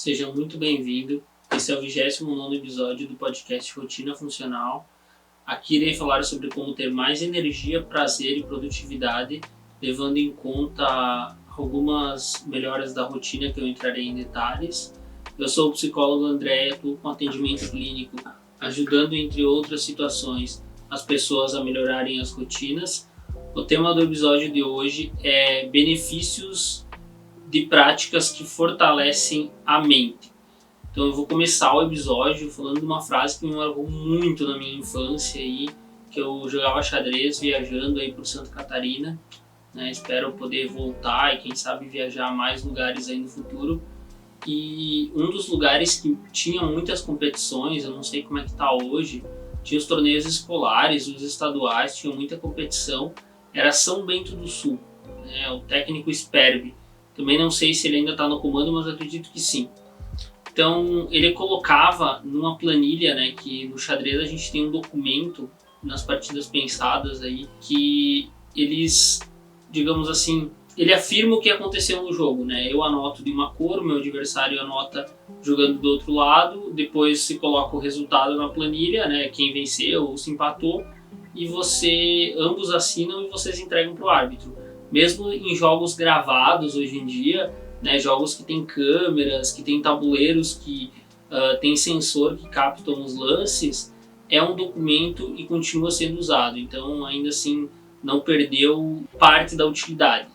Seja muito bem-vindo. Esse é o 29º episódio do podcast Rotina Funcional. Aqui irei falar sobre como ter mais energia, prazer e produtividade, levando em conta algumas melhoras da rotina que eu entrarei em detalhes. Eu sou o psicólogo André e atuo com atendimento clínico, ajudando, entre outras situações, as pessoas a melhorarem as rotinas. O tema do episódio de hoje é benefícios de práticas que fortalecem a mente. Então eu vou começar o episódio falando de uma frase que me marcou muito na minha infância, aí, que eu jogava xadrez viajando aí por Santa Catarina. Espero poder voltar e quem sabe viajar a mais lugares aí no futuro. E um dos lugares que tinha muitas competições, eu não sei como é que está hoje, tinha os torneios escolares, os estaduais, tinha muita competição, era São Bento do Sul, o técnico Sperbi. Também não sei se ele ainda está no comando, mas acredito que sim. Então ele colocava numa planilha, que no xadrez a gente tem um documento nas partidas pensadas aí que eles, digamos assim, ele afirma o que aconteceu no jogo, Eu anoto de uma cor, o meu adversário anota jogando do outro lado, depois se coloca o resultado na planilha, quem venceu ou se empatou, e ambos assinam e vocês entregam para o árbitro. Mesmo em jogos gravados hoje em dia, jogos que tem câmeras, que tem tabuleiros, que tem sensor que captam os lances, é um documento e continua sendo usado. Então, ainda assim, não perdeu parte da utilidade.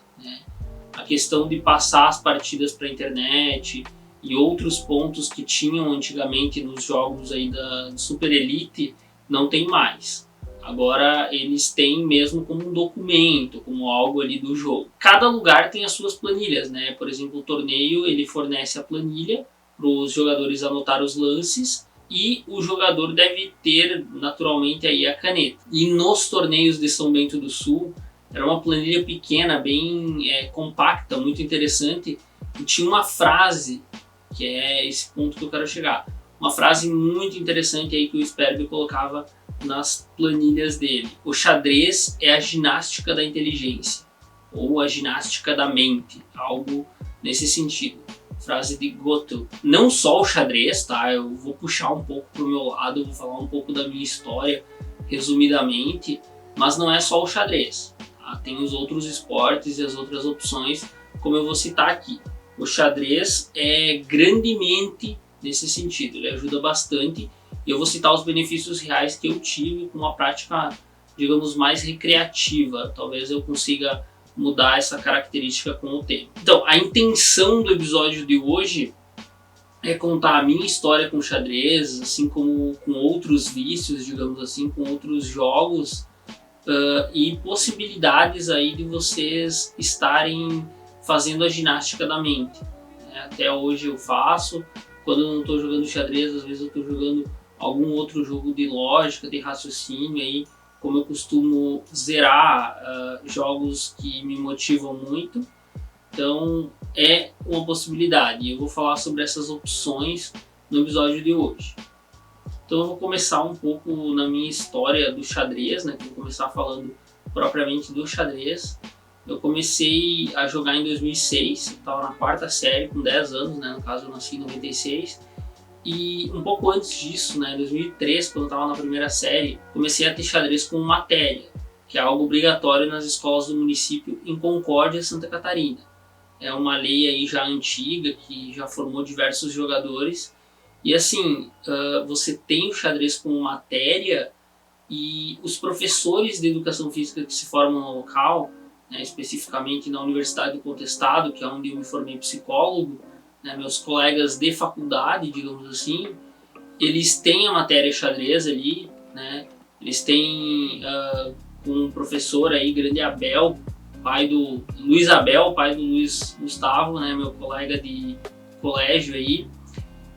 A questão de passar as partidas para a internet e outros pontos que tinham antigamente nos jogos aí da Super Elite, não tem mais. Agora eles têm mesmo como um documento, como algo ali do jogo. Cada lugar tem as suas planilhas, Por exemplo, o torneio ele fornece a planilha para os jogadores anotar os lances e o jogador deve ter naturalmente aí a caneta. E nos torneios de São Bento do Sul era uma planilha pequena, bem compacta, muito interessante, e tinha uma frase, que é esse ponto que eu quero chegar. Uma frase muito interessante aí que o Sperbi colocava nas planilhas dele. O xadrez é a ginástica da inteligência, ou a ginástica da mente, algo nesse sentido. Frase de Goto. Não só o xadrez, eu vou puxar um pouco pro meu lado, vou falar um pouco da minha história, resumidamente, mas não é só o xadrez. Tem os outros esportes e as outras opções, como eu vou citar aqui. O xadrez é grandemente nesse sentido, ele ajuda bastante. E eu vou citar os benefícios reais que eu tive com uma prática, digamos, mais recreativa. Talvez eu consiga mudar essa característica com o tempo. Então, a intenção do episódio de hoje é contar a minha história com xadrez, assim como com outros vícios, digamos assim, com outros jogos, e possibilidades aí de vocês estarem fazendo a ginástica da mente. Até hoje eu faço. Quando eu não estou jogando xadrez, às vezes eu estou jogando algum outro jogo de lógica, de raciocínio, aí, como eu costumo zerar jogos que me motivam muito. Então é uma possibilidade. Eu vou falar sobre essas opções no episódio de hoje. Então eu vou começar um pouco na minha história do xadrez, Vou começar falando propriamente do xadrez. Eu comecei a jogar em 2006, eu estava na 4ª série, com 10 anos, no caso eu nasci em 96. E um pouco antes disso, em 2003, quando eu estava na 1ª série, comecei a ter xadrez como matéria, que é algo obrigatório nas escolas do município em Concórdia, Santa Catarina. É uma lei aí já antiga, que já formou diversos jogadores. E assim, você tem o xadrez como matéria e os professores de educação física que se formam no local, especificamente na Universidade do Contestado, que é onde eu me formei psicólogo, meus colegas de faculdade, digamos assim, eles têm a matéria xadrez ali, eles têm um professor aí, grande Abel, pai do Luiz Abel, pai do Luiz Gustavo, meu colega de colégio aí,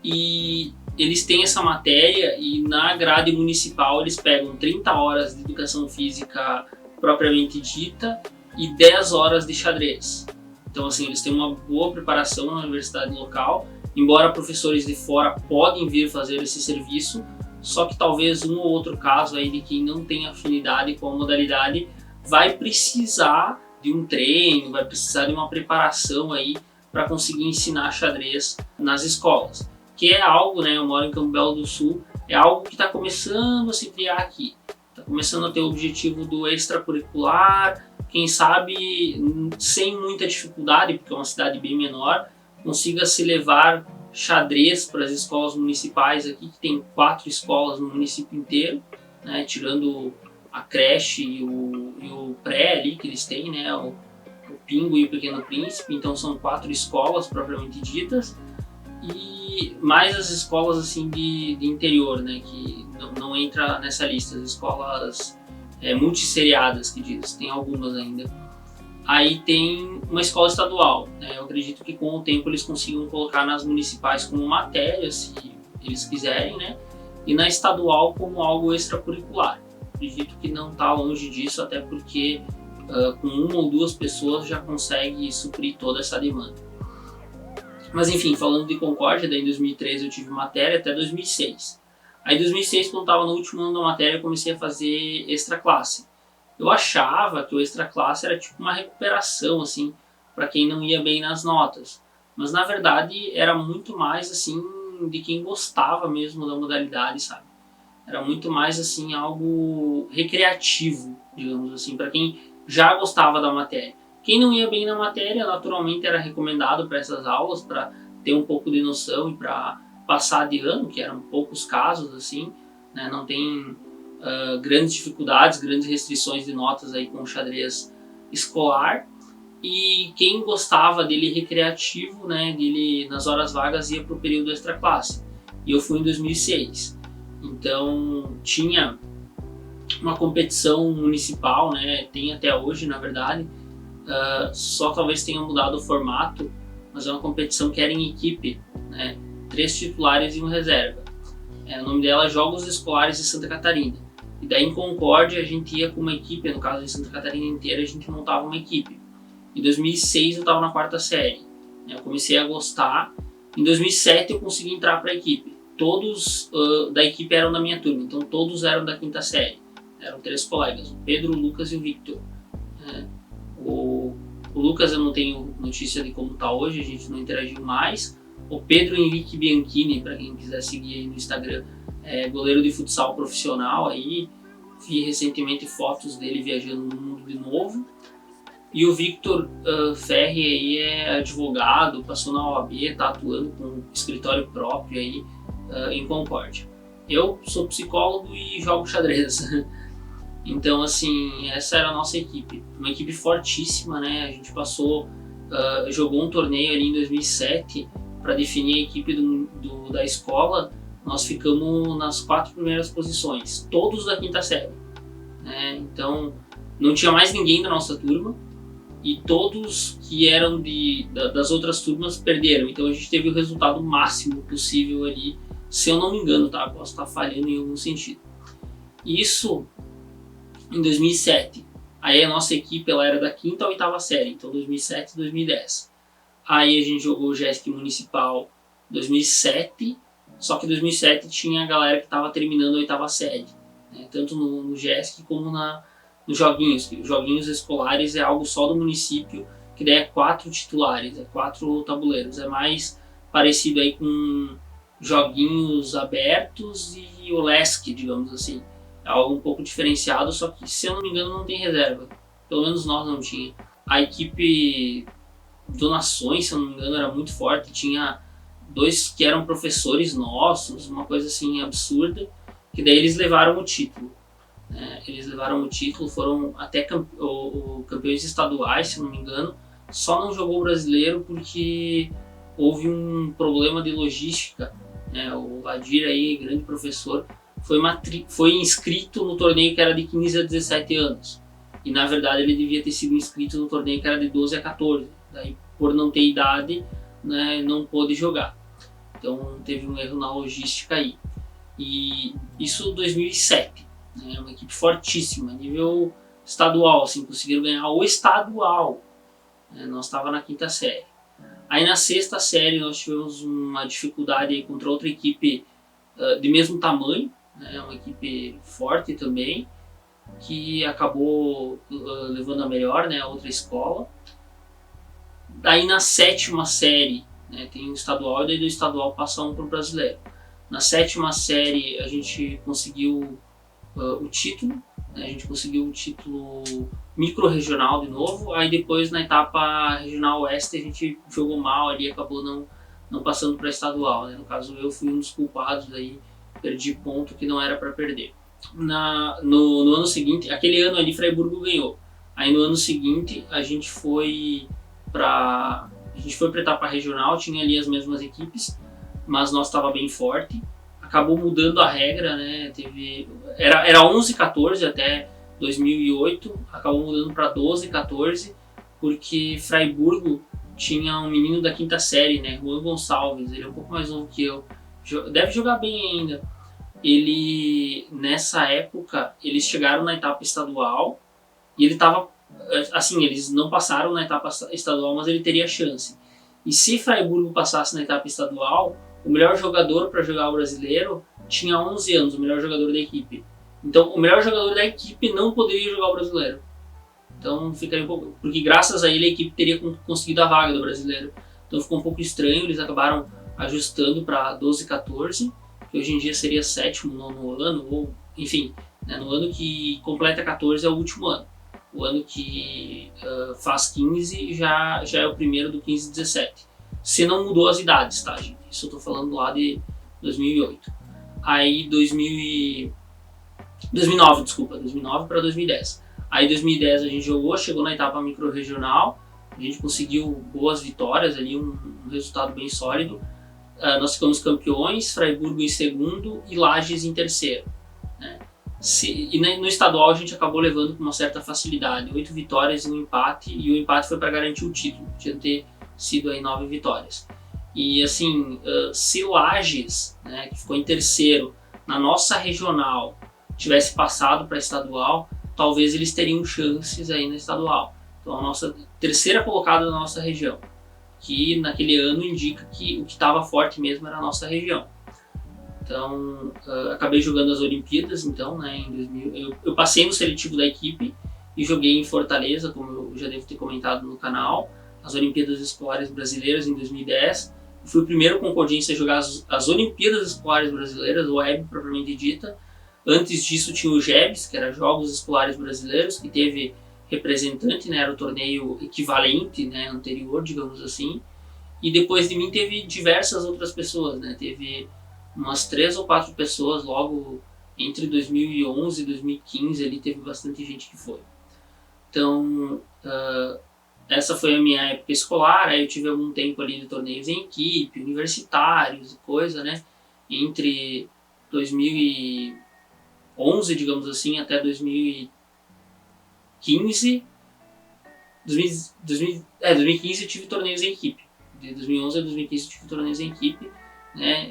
e eles têm essa matéria e na grade municipal eles pegam 30 horas de educação física propriamente dita e 10 horas de xadrez. Então, assim, eles têm uma boa preparação na universidade local, embora professores de fora podem vir fazer esse serviço, só que talvez um ou outro caso aí de quem não tem afinidade com a modalidade vai precisar de um treino, vai precisar de uma preparação aí para conseguir ensinar xadrez nas escolas, que é algo, né, eu moro em Campo Belo do Sul, é algo que está começando a se criar aqui, está começando a ter o objetivo do extracurricular, quem sabe sem muita dificuldade, porque é uma cidade bem menor, consiga se levar xadrez para as escolas municipais aqui, que tem 4 escolas no município inteiro, né, tirando a creche e o pré ali que eles têm, né, o Pingo e o Pequeno Príncipe, então são 4 escolas propriamente ditas, e mais as escolas assim de interior, né, que não entra nessa lista, as escolas multisseriadas que diz, tem algumas ainda. Aí tem uma escola estadual, né, eu acredito que com o tempo eles consigam colocar nas municipais como matéria, se eles quiserem, né, e na estadual como algo extracurricular. Acredito que não está longe disso, até porque com 1 ou 2 pessoas já consegue suprir toda essa demanda. Mas enfim, falando de Concórdia, daí em 2013 eu tive matéria até 2006. Aí em 2006, quando estava no último ano da matéria, eu comecei a fazer extra classe. Eu achava que o extra classe era tipo uma recuperação, assim, para quem não ia bem nas notas. Mas na verdade era muito mais assim de quem gostava mesmo da modalidade, sabe? Era muito mais assim algo recreativo, digamos assim, para quem já gostava da matéria. Quem não ia bem na matéria, naturalmente era recomendado para essas aulas, para ter um pouco de noção e para passar de ano, que eram poucos casos assim, né? Não tem grandes dificuldades, grandes restrições de notas aí com o xadrez escolar. E quem gostava dele recreativo, né, dele nas horas vagas, ia para o período extra classe. E eu fui em 2006. Então tinha uma competição municipal, né, tem até hoje na verdade, só talvez tenha mudado o formato, mas é uma competição que era em equipe, né, 3 titulares e um reserva. O nome dela é Jogos Escolares de Santa Catarina. E daí em Concórdia a gente ia com uma equipe, no caso de Santa Catarina inteira a gente montava uma equipe. Em 2006 eu estava na 4ª série, né, eu comecei a gostar. Em 2007 eu consegui entrar para a equipe. Todos da equipe eram da minha turma, então todos eram da 5ª série. Eram 3 colegas, o Pedro, o Lucas e o Victor. O Lucas eu não tenho notícia de como está hoje, a gente não interagiu mais. O Pedro Henrique Bianchini, para quem quiser seguir aí no Instagram, é goleiro de futsal profissional, aí vi recentemente fotos dele viajando no mundo de novo. E o Victor Ferri aí é advogado, passou na OAB, está atuando com um escritório próprio aí em Concórdia. Eu sou psicólogo e jogo xadrez. Então, assim, essa era a nossa equipe. Uma equipe fortíssima, né? A gente jogou um torneio ali em 2007 para definir a equipe da escola. Nós ficamos nas 4 primeiras posições, todos da 5ª série. Né? Então, não tinha mais ninguém da nossa turma e todos que eram das outras turmas perderam. Então, a gente teve o resultado máximo possível ali, se eu não me engano, tá? Posso estar falhando em algum sentido. Isso em 2007. Aí a nossa equipe ela era da 5ª à 8ª série, então 2007 e 2010. Aí a gente jogou o JESC Municipal 2007, só que 2007 tinha a galera que estava terminando a 8ª série, né? Tanto no JESC como nos joguinhos. Os joguinhos escolares é algo só do município, que daí é 4 titulares, 4 tabuleiros. É mais parecido aí com joguinhos abertos e o LESC, digamos assim. É algo um pouco diferenciado, só que, se eu não me engano, não tem reserva. Pelo menos nós não tinha. A equipe Donações, se eu não me engano, era muito forte. Tinha 2 que eram professores nossos, uma coisa assim absurda, que daí eles levaram o título. Eles levaram o título, foram até campeões estaduais, se eu não me engano. Só não jogou o brasileiro porque houve um problema de logística. O Ladir aí, grande professor, foi inscrito no torneio que era de 15 a 17 anos. E na verdade ele devia ter sido inscrito no torneio que era de 12 a 14. Daí, por não ter idade, né, não pôde jogar. Então teve um erro na logística aí. E isso em 2007. Né, uma equipe fortíssima, nível estadual, assim, conseguiram ganhar o estadual. Nós estávamos na 5ª série. Aí na 6ª série nós tivemos uma dificuldade aí contra outra equipe de mesmo tamanho, né, uma equipe forte também, que acabou levando a melhor, né, a outra escola. Daí na 7ª série, né, tem o estadual, e daí do estadual passa um para o brasileiro. Na 7ª série a gente conseguiu o título, né, a gente conseguiu o título micro-regional de novo, aí depois na etapa regional oeste a gente jogou mal ali, acabou não passando para estadual, né? No caso eu fui um dos culpados, aí perdi ponto que não era para perder. No ano seguinte, aquele ano ali Freiburgo ganhou, aí no ano seguinte a gente foi para a etapa regional, tinha ali as mesmas equipes, mas nós estava bem forte. Acabou mudando a regra, né? Era 11-14 até 2008, acabou mudando para 12-14, porque Freiburgo tinha um menino da 5ª série, né? Juan Gonçalves, ele é um pouco mais novo que eu, deve jogar bem ainda. Nessa época, eles chegaram na etapa estadual e ele estava, assim, eles não passaram na etapa estadual, mas ele teria chance. E se Freiburgo passasse na etapa estadual, o melhor jogador para jogar o brasileiro tinha 11 anos, o melhor jogador da equipe. Então, o melhor jogador da equipe não poderia jogar o brasileiro. Então, ficaria um pouco, porque graças a ele a equipe teria conseguido a vaga do brasileiro. Então, ficou um pouco estranho, eles acabaram ajustando para 12-14, que hoje em dia seria 7º, 9º ano, ou enfim, né, no ano que completa 14 é o último ano. O ano que faz 15 já é o primeiro do 15-17. Se não mudou as idades, tá, gente? Isso eu tô falando lá de 2008. Aí 2009 para 2010. Aí 2010 a gente chegou na etapa micro-regional, a gente conseguiu boas vitórias ali, um resultado bem sólido. Nós ficamos campeões, Freiburgo em segundo e Lages em terceiro, né? No estadual a gente acabou levando com uma certa facilidade, 8 vitórias e um empate, e o empate foi para garantir o título, tinha que ter sido aí 9 vitórias. E assim, se Lages, né, que ficou em terceiro, na nossa regional, tivesse passado para estadual, talvez eles teriam chances aí na estadual. Então a nossa terceira colocada da nossa região, que naquele ano indica que o que estava forte mesmo era a nossa região. Então, acabei jogando as Olimpíadas, então, né, em 2000. Eu passei no seletivo da equipe e joguei em Fortaleza, como eu já devo ter comentado no canal, as Olimpíadas Escolares Brasileiras em 2010. Eu fui o primeiro concordinense a jogar as Olimpíadas Escolares Brasileiras, o WEB propriamente dita. Antes disso tinha o JEBs, que era Jogos Escolares Brasileiros, que teve representante, né, era o torneio equivalente, né, anterior, digamos assim. E depois de mim teve diversas outras pessoas, né, teve umas 3 ou 4 pessoas logo entre 2011 e 2015, ali teve bastante gente que foi. Então, essa foi a minha época escolar, aí eu tive algum tempo ali de torneios em equipe, universitários e coisa, né, entre 2011, digamos assim, até 2015. 2015 eu tive torneios em equipe. De 2011 a 2015 eu tive torneios em equipe, né,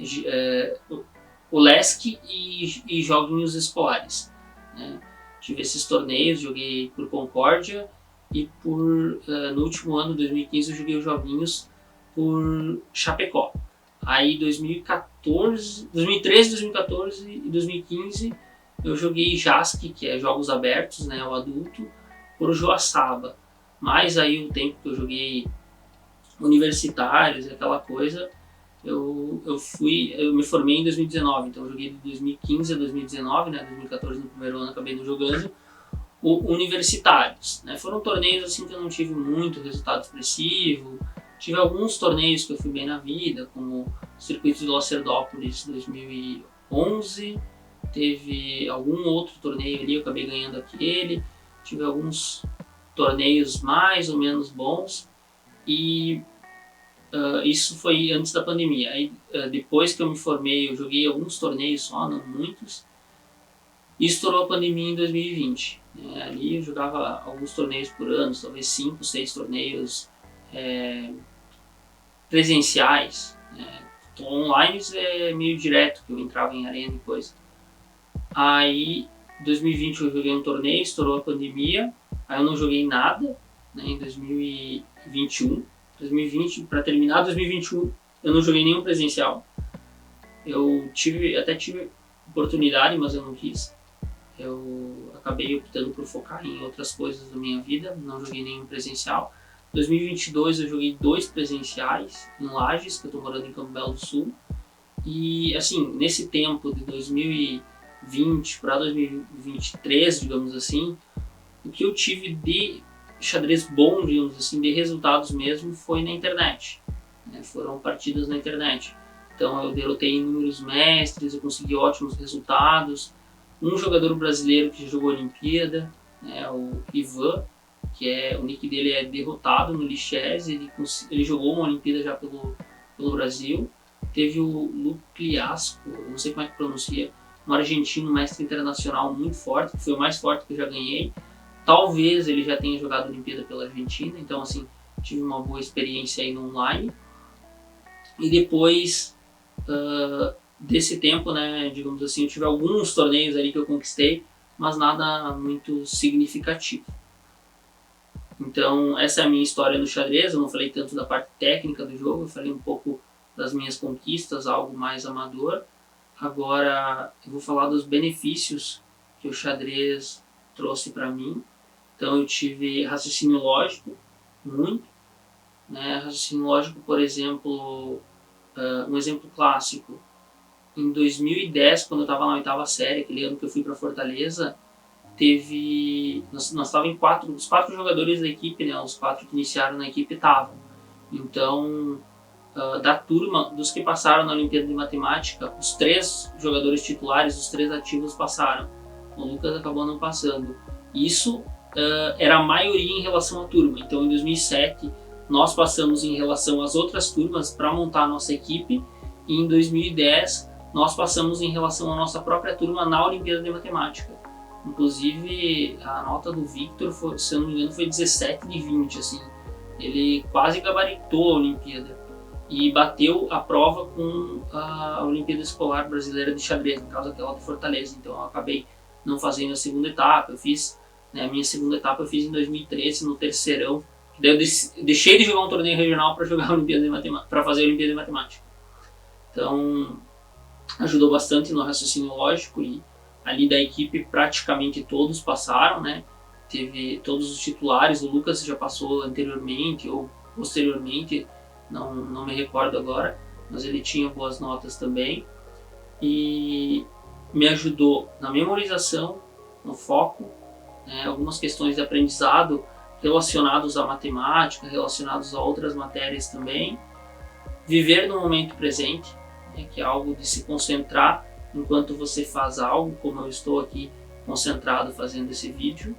o LESC e joguinhos escolares, né. Tive esses torneios, joguei por Concórdia e no último ano, 2015, eu joguei os joguinhos por Chapecó. Aí 2013, 2014 e 2015 eu joguei JASC, que é Jogos Abertos, né, o adulto, por Joaçaba. Mas aí o tempo que eu joguei universitários e aquela coisa, eu me formei em 2019, então eu joguei de 2015 a 2019, né, 2014 no primeiro ano acabei não jogando, universitários, né, foram torneios assim que eu não tive muito resultado expressivo, tive alguns torneios que eu fui bem na vida, como o Circuito de Lacerdópolis 2011, teve algum outro torneio ali, eu acabei ganhando aquele, tive alguns torneios mais ou menos bons, e isso foi antes da pandemia. Aí, depois que eu me formei, eu joguei alguns torneios só, não muitos, e estourou a pandemia em 2020. Ali eu jogava alguns torneios por ano, talvez 5, 6 torneios presenciais. Online é meio direto, que eu entrava em arena e coisa. Aí, em 2020 eu joguei um torneio, estourou a pandemia, aí eu não joguei nada, né, em 2021. 2020, para terminar 2021, eu não joguei nenhum presencial. Eu até tive oportunidade, mas eu não quis. Eu acabei optando por focar em outras coisas da minha vida, não joguei nenhum presencial. 2022 eu joguei 2 presenciais em Lages, que eu estou morando em Campo Belo do Sul. E assim, nesse tempo de 2020 para 2023, digamos assim, o que eu tive de xadrez bom, digamos assim, de resultados mesmo, foi na internet. Foram partidas na internet. Então eu derrotei inúmeros mestres, eu consegui ótimos resultados. Um jogador brasileiro que jogou a Olimpíada, o Ivan, o nick dele é derrotado no Lichess, ele jogou uma Olimpíada já pelo Brasil. Teve o Lupliasco, não sei como é que pronuncia, um argentino mestre internacional muito forte, que foi o mais forte que eu já ganhei. Talvez ele já tenha jogado a Olimpíada pela Argentina, então assim, tive uma boa experiência aí no online. E depois desse tempo, né, digamos assim, eu tive alguns torneios ali que eu conquistei, mas nada muito significativo. Então essa é a minha história no xadrez. Eu não falei tanto da parte técnica do jogo, eu falei um pouco das minhas conquistas, algo mais amador. Agora eu vou falar dos benefícios que o xadrez trouxe para mim. Então eu tive raciocínio lógico, muito. Raciocínio lógico, por exemplo, um exemplo clássico. Em 2010, quando eu estava na 8ª série, aquele ano que eu fui para Fortaleza, nós estávamos em os 4 jogadores da equipe, né, os 4 que iniciaram na equipe estavam. Então, da turma, dos que passaram na Olimpíada de Matemática, os 3 jogadores titulares, os 3 ativos passaram. O Lucas acabou não passando. Isso era a maioria em relação à turma. Então, em 2007, nós passamos em relação às outras turmas para montar a nossa equipe. E em 2010, nós passamos em relação à nossa própria turma na Olimpíada de Matemática. Inclusive, a nota do Victor, se eu não me engano, foi 17 de 20. Assim. Ele quase gabaritou a Olimpíada e bateu a prova com a Olimpíada Escolar Brasileira de Xadrez, no caso aquela de Fortaleza. Então eu acabei não fazendo a segunda etapa. Eu fiz, a minha segunda etapa eu fiz em 2013, no terceirão. Daí eu deixei de jogar um torneio regional para jogar a Olimpíada de Matemática, para fazer a Olimpíada de Matemática. Então ajudou bastante no raciocínio lógico, e ali da equipe praticamente todos passaram, né? Teve todos os titulares, o Lucas já passou anteriormente ou posteriormente, não me recordo agora, mas ele tinha boas notas também. E me ajudou na memorização, no foco, algumas questões de aprendizado relacionados à matemática, relacionados a outras matérias também. Viver no momento presente, que é algo de se concentrar enquanto você faz algo, como eu estou aqui concentrado fazendo esse vídeo.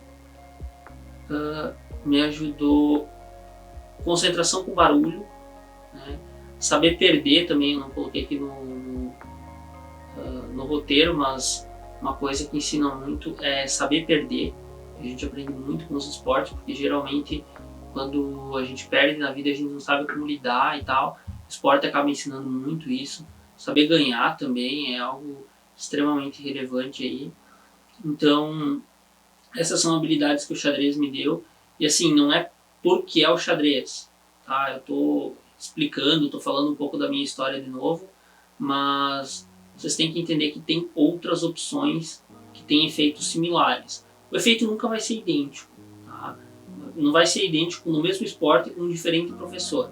Me ajudou concentração com barulho, saber perder também. Eu não coloquei aqui no roteiro, mas uma coisa que ensina muito é saber perder. A gente aprende muito com os esportes, porque geralmente quando a gente perde na vida a gente não sabe como lidar e tal. O esporte acaba ensinando muito isso. Saber ganhar também é algo extremamente relevante aí. Então, essas são habilidades que o xadrez me deu. E assim, não é porque é o xadrez, tá? Eu tô explicando, tô falando um pouco da minha história de novo, mas vocês têm que entender que tem outras opções que têm efeitos similares. O efeito nunca vai ser idêntico, tá? Não vai ser idêntico no mesmo esporte com um diferente professor.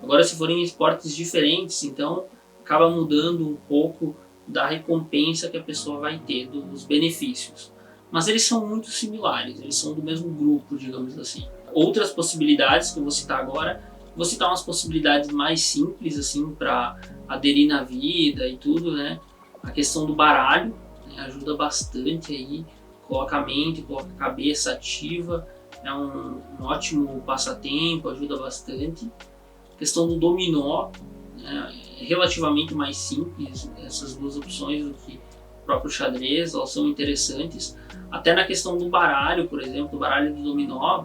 Agora, se forem esportes diferentes, então acaba mudando um pouco da recompensa que a pessoa vai ter, dos benefícios. Mas eles são muito similares, eles são do mesmo grupo, digamos assim. Outras possibilidades que eu vou citar agora, vou citar umas possibilidades mais simples assim para aderir na vida e tudo, né? A questão do baralho, ajuda bastante aí, coloca a mente, coloca a cabeça ativa, é um ótimo passatempo, ajuda bastante. A questão do dominó, é relativamente mais simples, essas duas opções do que o próprio xadrez, elas são interessantes. Até na questão do baralho, por exemplo, do baralho do dominó,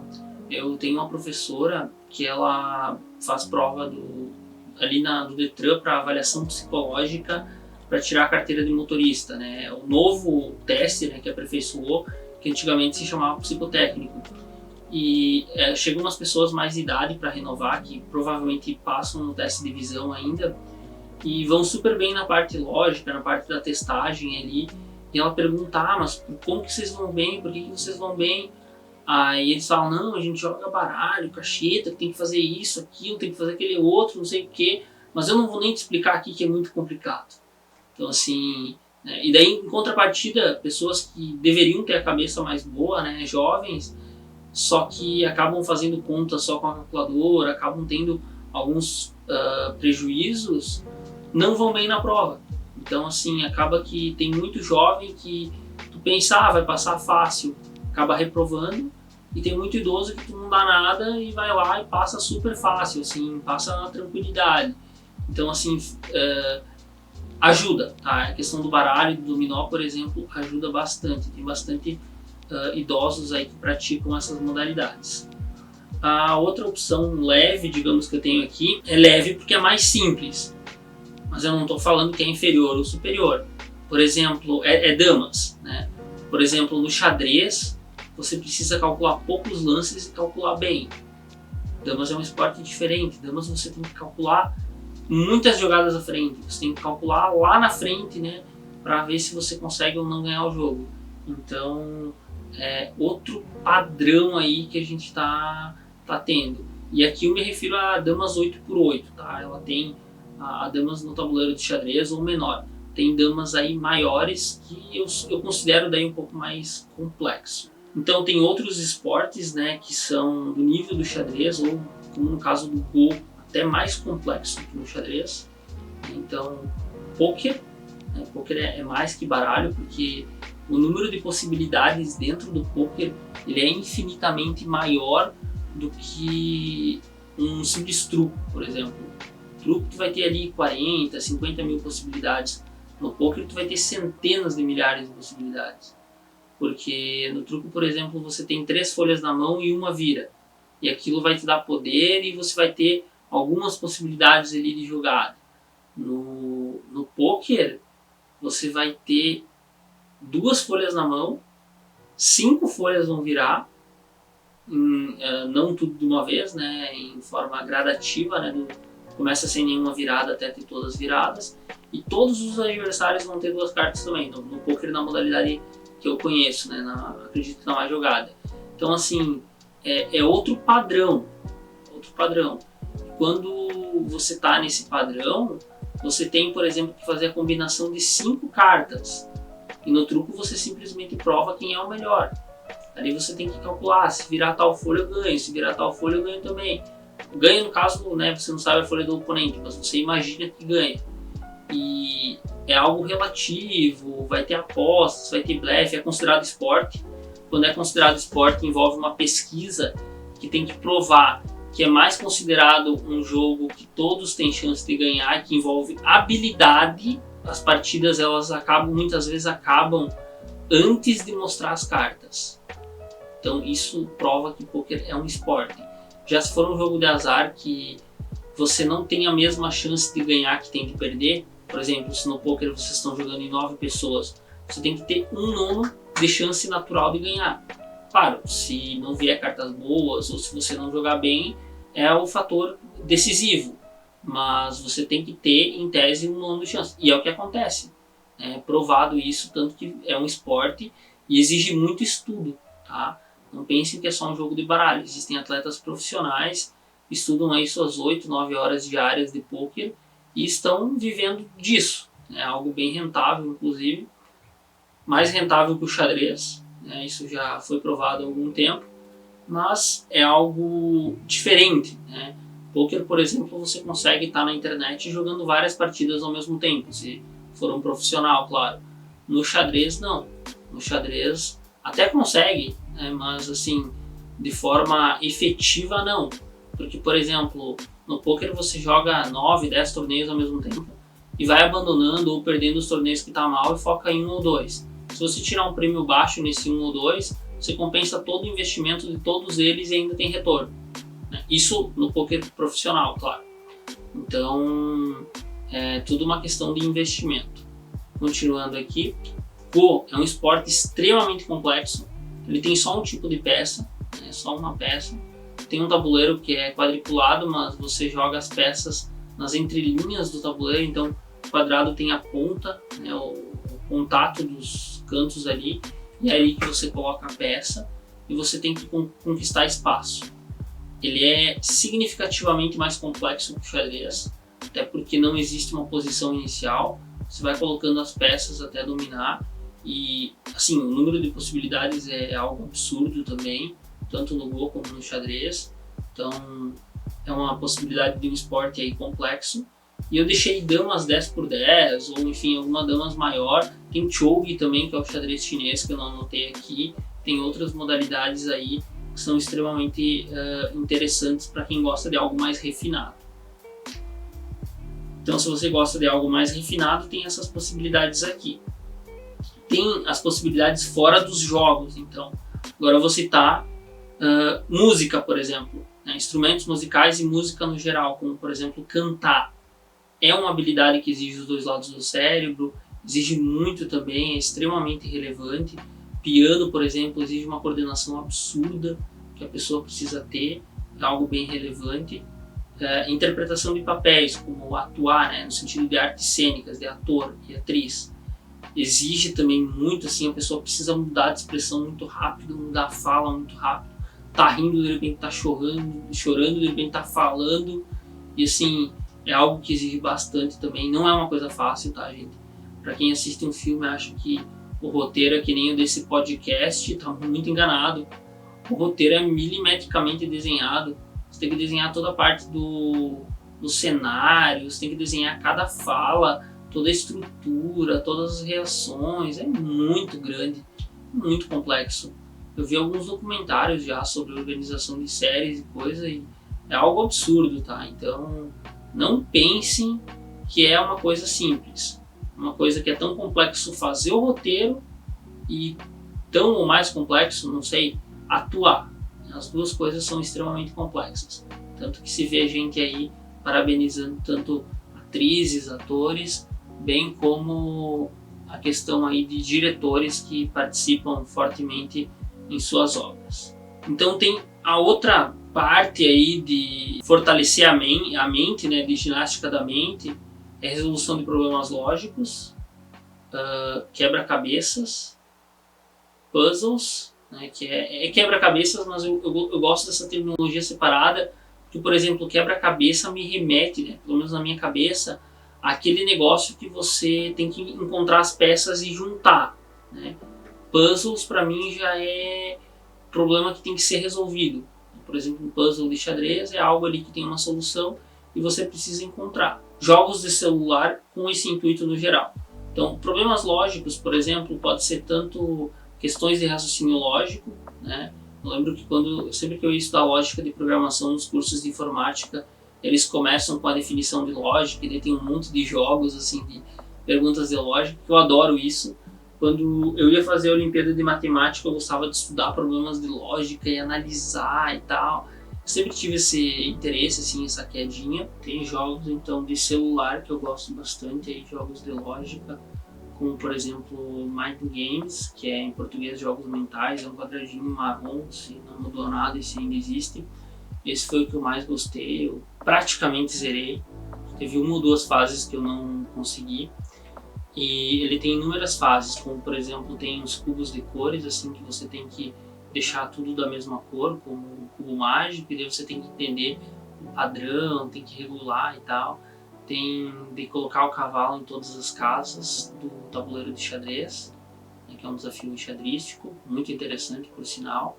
eu tenho uma professora que ela faz prova ali do Detran para avaliação psicológica para tirar a carteira de motorista, né? O novo teste, que aperfeiçoou, que antigamente se chamava psicotécnico. E chegam umas pessoas mais de idade para renovar, que provavelmente passam no teste de visão ainda, e vão super bem na parte lógica, na parte da testagem ali. E ela pergunta, mas como que vocês vão bem? Por que vocês vão bem? Aí eles falam, não, a gente joga baralho, cacheta, tem que fazer isso, aquilo, tem que fazer aquele outro, não sei o quê. Mas eu não vou nem te explicar aqui que é muito complicado. Então assim, né? E daí em contrapartida, pessoas que deveriam ter a cabeça mais boa, né, jovens, só que acabam fazendo conta só com a calculadora, acabam tendo alguns prejuízos, não vão bem na prova. Então assim, acaba que tem muito jovem que tu pensa, vai passar fácil, acaba reprovando, e tem muito idoso que tu não dá nada e vai lá e passa super fácil, assim, passa na tranquilidade. Então assim, ajuda, tá? A questão do baralho e do dominó, por exemplo, ajuda bastante. Tem bastante idosos aí que praticam essas modalidades. A outra opção leve, digamos, que eu tenho aqui, é leve porque é mais simples. Mas eu não estou falando que é inferior ou superior. Por exemplo, damas, né? Por exemplo, no xadrez, você precisa calcular poucos lances e calcular bem. Damas é um esporte diferente. Damas você tem que calcular muitas jogadas à frente. Você tem que calcular lá na frente, né? Para ver se você consegue ou não ganhar o jogo. Então, é outro padrão aí que a gente tá tendo. E aqui eu me refiro a damas 8x8, tá? Ela tem a damas no tabuleiro de xadrez ou menor. Tem damas aí maiores que eu considero daí um pouco mais complexo. Então tem outros esportes, né, que são do nível do xadrez, ou como no caso do Go, até mais complexo que no xadrez. Então, pôquer, né, pôquer é mais que baralho, porque o número de possibilidades dentro do pôquer ele é infinitamente maior do que um simples truco, por exemplo. Truco tu vai ter ali 40, 50 mil possibilidades. No pôquer tu vai ter centenas de milhares de possibilidades. Porque no truco, por exemplo, você tem 3 folhas na mão e uma vira. E aquilo vai te dar poder e você vai ter algumas possibilidades ali de jogada. No pôquer, você vai ter 2 folhas na mão, 5 folhas vão virar, não tudo de uma vez, né, em forma gradativa, né, começa sem nenhuma virada até ter todas viradas, e todos os adversários vão ter 2 cartas também, no pôquer na modalidade que eu conheço, né, acredito que na mais jogada. Então assim, é outro padrão. Quando você está nesse padrão, você tem, por exemplo, que fazer a combinação de 5 cartas. E no truco você simplesmente prova quem é o melhor. Ali você tem que calcular, se virar tal folha eu ganho, se virar tal folha eu ganho também. Ganha no caso, né, você não sabe a folha do oponente, mas você imagina que ganha. E é algo relativo, vai ter apostas, vai ter blefe, é considerado esporte. Quando é considerado esporte, envolve uma pesquisa que tem que provar que é mais considerado um jogo que todos têm chance de ganhar, que envolve habilidade. As partidas elas muitas vezes acabam antes de mostrar as cartas. Então isso prova que o poker é um esporte. Já se for um jogo de azar que você não tem a mesma chance de ganhar que tem de perder, por exemplo, se no poker vocês estão jogando em 9 pessoas, você tem que ter 1/9 de chance natural de ganhar. Claro, se não vier cartas boas ou se você não jogar bem, é o fator decisivo. Mas você tem que ter, em tese, 1/9 de chance. E é o que acontece. É provado isso, tanto que é um esporte e exige muito estudo, tá? Não pensem que é só um jogo de baralho. Existem atletas profissionais que estudam aí suas 8, 9 horas diárias de pôquer e estão vivendo disso. É algo bem rentável, inclusive. Mais rentável que o xadrez. Né? Isso já foi provado há algum tempo. Mas é algo diferente, né? Poker, por exemplo, você consegue estar na internet jogando várias partidas ao mesmo tempo, se for um profissional, claro. No xadrez, não. No xadrez até consegue, né? Mas assim, de forma efetiva, não. Porque, por exemplo, no poker você joga 9, 10 torneios ao mesmo tempo e vai abandonando ou perdendo os torneios que tá mal e foca em 1 ou 2. Se você tirar um prêmio baixo nesse 1 ou 2, você compensa todo o investimento de todos eles e ainda tem retorno. Isso no poker profissional, claro. Então, é tudo uma questão de investimento. Continuando aqui, Go é um esporte extremamente complexo. Ele tem só um tipo de peça, só uma peça. Tem um tabuleiro que é quadriculado, mas você joga as peças nas entrelinhas do tabuleiro. Então, o quadrado tem a ponta, o contato dos cantos ali, e é aí que você coloca a peça. e você tem que conquistar espaço. Ele é significativamente mais complexo que o xadrez, até porque não existe uma posição inicial, você vai colocando as peças até dominar, e assim, o número de possibilidades é algo absurdo também, tanto no Go como no xadrez. Então é uma possibilidade de um esporte aí complexo. E eu deixei damas 10x10, ou enfim, alguma damas maior. Tem Chogi também, que é o xadrez chinês, que eu não anotei aqui. Tem outras modalidades aí que são extremamente interessantes para quem gosta de algo mais refinado. Então, se você gosta de algo mais refinado, tem essas possibilidades aqui. Tem as possibilidades fora dos jogos, então. Agora eu vou citar música, por exemplo, né? Instrumentos musicais e música no geral, como por exemplo cantar. É uma habilidade que exige os dois lados do cérebro, exige muito também, é extremamente relevante. Piano, por exemplo, exige uma coordenação absurda que a pessoa precisa ter, é algo bem relevante. Interpretação de papéis, como atuar, né? No sentido de artes cênicas, de ator e atriz. Exige também muito, assim, a pessoa precisa mudar de expressão muito rápido, mudar a fala muito rápido. Tá rindo, de repente tá chorando, de repente tá falando. E assim, é algo que exige bastante também. Não é uma coisa fácil, tá, gente? Pra quem assiste um filme e acha que o roteiro é que nem o desse podcast, tá muito enganado. O roteiro é milimetricamente desenhado. Você tem que desenhar toda a parte do cenário, você tem que desenhar cada fala, toda a estrutura, todas as reações. É muito grande, muito complexo. Eu vi alguns documentários já sobre organização de séries e coisa, e é algo absurdo, tá? Então, não pensem que é uma coisa simples. Uma coisa que é tão complexo fazer o roteiro e tão ou mais complexo, não sei, atuar. As duas coisas são extremamente complexas. Tanto que se vê gente aí parabenizando tanto atrizes, atores, bem como a questão aí de diretores que participam fortemente em suas obras. Então tem a outra parte aí de fortalecer a mente, né, de ginástica da mente, é resolução de problemas lógicos, quebra-cabeças, puzzles, né, que é quebra-cabeças, mas eu gosto dessa terminologia separada, porque, por exemplo, quebra-cabeça me remete, né, pelo menos na minha cabeça, àquele negócio que você tem que encontrar as peças e juntar, né. Puzzles, para mim, já é problema que tem que ser resolvido. Por exemplo, um puzzle de xadrez é algo ali que tem uma solução e você precisa encontrar. Jogos de celular com esse intuito no geral. Então, problemas lógicos, por exemplo, pode ser tanto questões de raciocínio lógico, né? Eu lembro que sempre que eu ia estudar lógica de programação nos cursos de informática, eles começam com a definição de lógica e daí tem um monte de jogos, assim, de perguntas de lógica, que eu adoro isso. Quando eu ia fazer a Olimpíada de Matemática, eu gostava de estudar problemas de lógica e analisar e tal. Eu sempre tive esse interesse, assim, essa quedinha. Tem jogos, então, de celular que eu gosto bastante, aí, jogos de lógica, como, por exemplo, Mind Games, que é, em português, jogos mentais. É um quadradinho marrom, se não mudou nada, esse ainda existe. Esse foi o que eu mais gostei, eu praticamente zerei. Teve uma ou duas fases que eu não consegui. E ele tem inúmeras fases, como por exemplo tem os cubos de cores, assim, que você tem que deixar tudo da mesma cor, como um cubo mágico, e daí você tem que entender o padrão, tem que regular e tal. Tem de colocar o cavalo em todas as casas do tabuleiro de xadrez, né, que é um desafio xadrístico, muito interessante por sinal.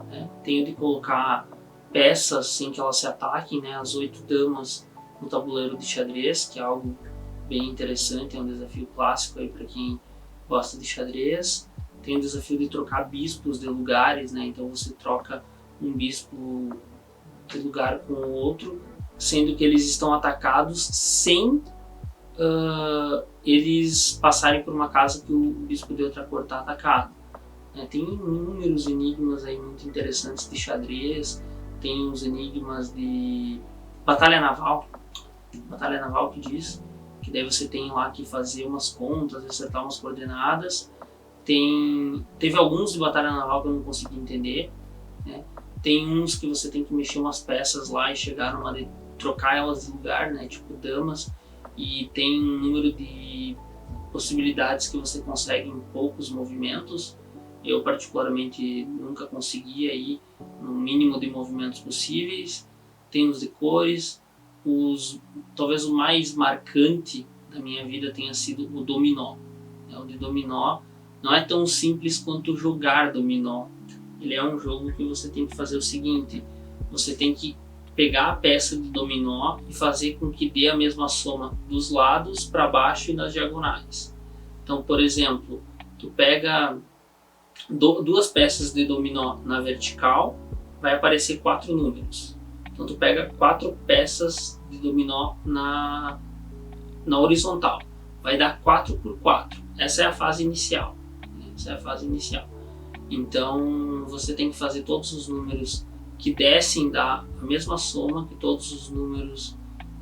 Né. Tem o de colocar peças sem que elas se ataquem, né, as 8 damas no tabuleiro de xadrez, que é algo bem interessante, é um desafio clássico aí para quem gosta de xadrez. Tem o desafio de trocar bispos de lugares, né? Então você troca um bispo de lugar com o outro, sendo que eles estão atacados sem eles passarem por uma casa que o bispo de outra cor está atacado. Tem inúmeros enigmas aí muito interessantes de xadrez, tem uns enigmas de batalha naval que diz, que daí você tem lá que fazer umas contas, acertar umas coordenadas. Teve alguns de batalha naval que eu não consegui entender, né? Tem uns que você tem que mexer umas peças lá e chegar numa de trocar elas de lugar, né? Tipo damas, e tem um número de possibilidades que você consegue em poucos movimentos. Eu particularmente nunca consegui aí no mínimo de movimentos possíveis. Tem os de cores, talvez o mais marcante da minha vida tenha sido o dominó. O de dominó não é tão simples quanto jogar dominó. Ele é um jogo que você tem que fazer o seguinte: você tem que pegar a peça de dominó e fazer com que dê a mesma soma dos lados para baixo e nas diagonais. Então, por exemplo, tu pega duas peças de dominó na vertical, vai aparecer 4 números. Então tu pega 4 peças de dominó na horizontal, vai dar 4 por 4. Essa é a fase inicial. Então você tem que fazer todos os números que descem dar a mesma soma que todos os números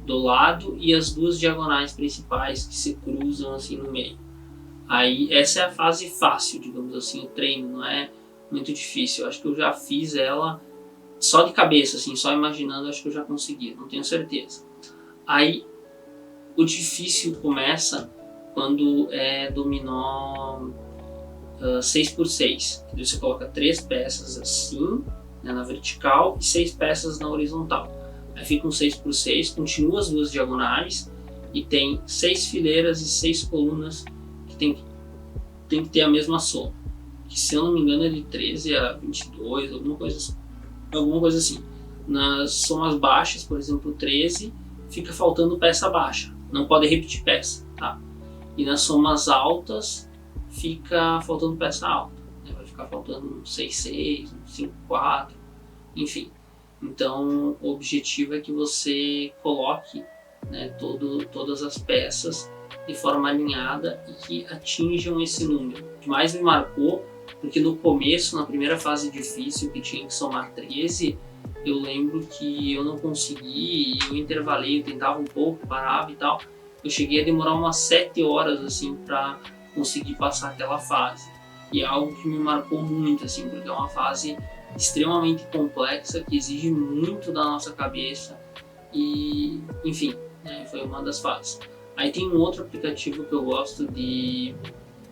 do lado e as duas diagonais principais que se cruzam assim no meio. Aí essa é a fase fácil, digamos assim, o treino não é muito difícil. Eu acho que eu já fiz ela só de cabeça, assim, só imaginando, acho que eu já consegui, não tenho certeza. Aí o difícil começa quando é dominó 6x6, que você coloca 3 peças assim, né, na vertical e 6 peças na horizontal. Aí fica um 6x6, continua as duas diagonais e tem 6 fileiras e 6 colunas que tem que ter a mesma soma. Que, se eu não me engano, é de 13 a 22, alguma coisa assim. Nas somas baixas, por exemplo, 13, fica faltando peça baixa. Não pode repetir peça, tá? E nas somas altas, fica faltando peça alta. Né? Vai ficar faltando um 6-6, um 5-4, enfim. Então, o objetivo é que você coloque, né, todas as peças de forma alinhada e que atinjam esse número. O que mais me marcou, porque no começo, na primeira fase difícil, que tinha que somar 13, eu lembro que eu não consegui, eu intervalei, eu tentava um pouco, parava e tal. Eu cheguei a demorar umas 7 horas assim para conseguir passar aquela fase. E é algo que me marcou muito, assim, porque é uma fase extremamente complexa, que exige muito da nossa cabeça e, enfim, né, foi uma das fases. Aí tem um outro aplicativo que eu gosto de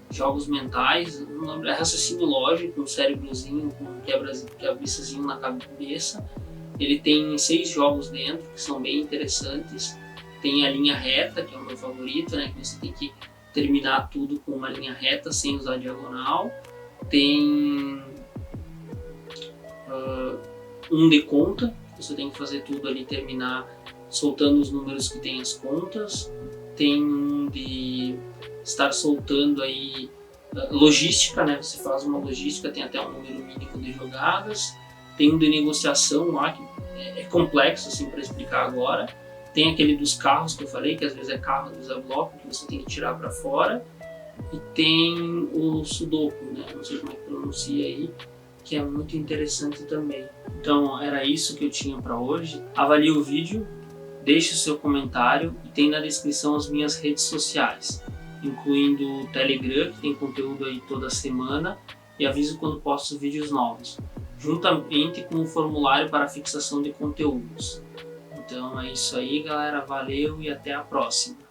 jogos mentais, não lembro, é raciocínio lógico, um cérebrozinho com um quebra-cabeçazinho na cabeça. Ele tem 6 jogos dentro que são bem interessantes. Tem a linha reta, que é o meu favorito, né, que você tem que terminar tudo com uma linha reta sem usar diagonal. Tem um de conta, você tem que fazer tudo ali, terminar soltando os números que tem as contas. Tem um de estar soltando aí logística, né? Você faz uma logística, tem até um número mínimo de jogadas. Tem um de negociação lá, que é complexo assim para explicar agora. Tem aquele dos carros que eu falei, que às vezes é carro, às vezes é bloco, que você tem que tirar para fora. E tem o Sudoku, né? Não sei como é que pronuncia aí, que é muito interessante também. Então era isso que eu tinha para hoje. Avalie o vídeo, deixe o seu comentário e tem na descrição as minhas redes sociais, incluindo o Telegram, que tem conteúdo aí toda semana, e aviso quando posto vídeos novos, juntamente com o formulário para fixação de conteúdos. Então é isso aí, galera. Valeu e até a próxima.